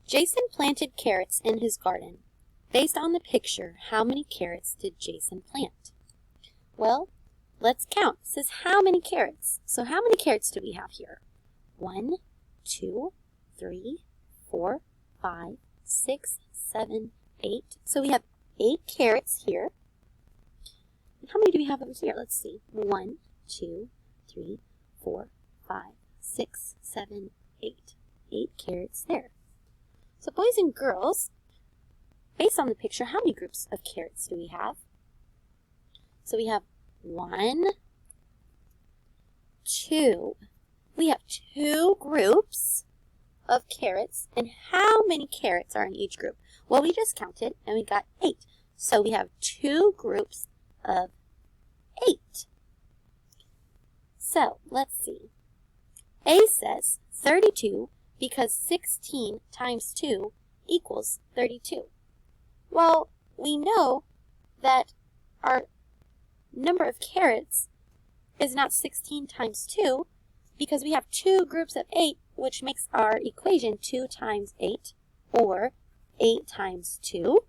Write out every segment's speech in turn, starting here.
Jason planted carrots in his garden. Based on the picture, how many carrots did Jason plant? Well, let's count. It says how many carrots. So how many carrots do we have here? 1, 2, 3, 4, 5, 6, 7, 8. So we have 8 carrots here. And how many do we have over here? Let's see. 1, 2, 3, 4, 5, 6, 7, 8. 8 carrots there. So boys and girls, based on the picture, how many groups of carrots do we have? So we have 1, 2. We have 2 groups of carrots. And how many carrots are in each group? Well, we just counted and we got 8. So we have 2 groups of 8. So let's see. A says 32 because 16 times 2 equals 32. Well, we know that our number of carrots is not 16 times 2 because we have 2 groups of 8, which makes our equation 2 times 8, or 8 times 2.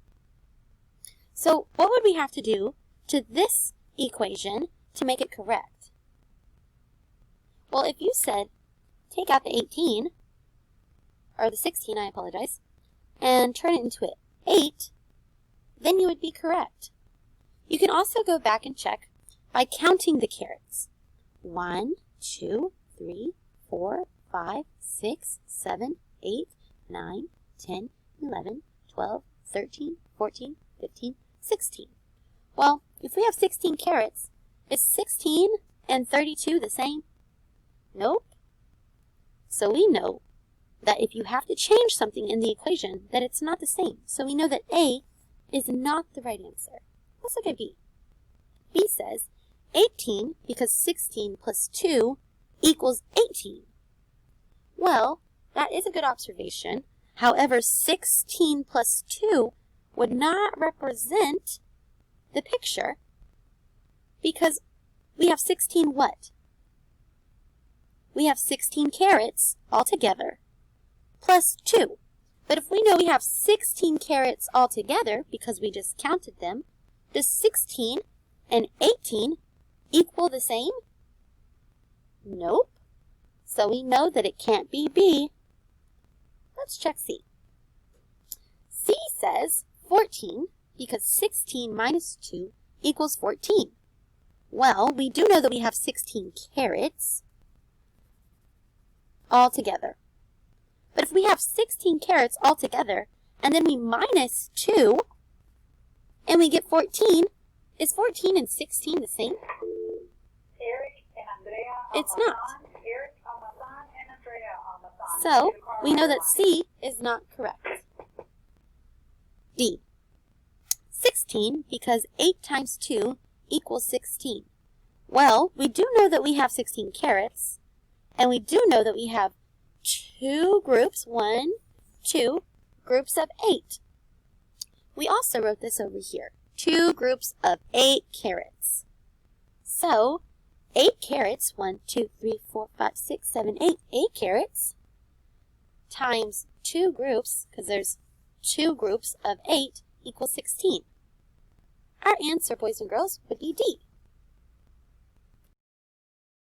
So what would we have to do to this equation to make it correct? Well, if you said, take out the 18, or the 16, I apologize, and turn it into an 8, then you would be correct. You can also go back and check by counting the carrots. 1, 2, 3, 4, 5, 6, 7, 8, 9, 10, 11, 12, 13, 14, 15, 16. Well, if we have 16 carrots, is 16 and 32 the same? Nope. So we know that if you have to change something in the equation, that it's not the same. So we know that A is not the right answer. Let's look at B. B says 18 because 16 plus 2 equals 18. Well, that is a good observation. However, 16 plus 2 would not represent the picture because we have 16 what? We have 16 carrots altogether plus 2. But if we know we have 16 carrots altogether because we just counted them, does 16 and 18 equal the same? Nope. So we know that it can't be B. Let's check C. C says 14 because 16 minus 2 equals 14. Well, we do know that we have 16 carrots altogether. But if we have 16 carrots altogether, and then we minus 2, and we get 14, is 14 and 16 the same? Eric and Andrea It's not. Eric Almazan and Andrea Almazan. So, we know that C is not correct. D. 16 because 8 times 2 equals 16. Well, we do know that we have 16 carrots, and we do know that we have 2 groups, 1, 2 groups of 8. We also wrote this over here, 2 groups of 8 carrots. So, 8 carrots, 1, 2, 3, 4, 5, 6, 7, 8, 8 carrots, times 2 groups, because there's 2 groups of 8, equals 16. Our answer, boys and girls, would be D.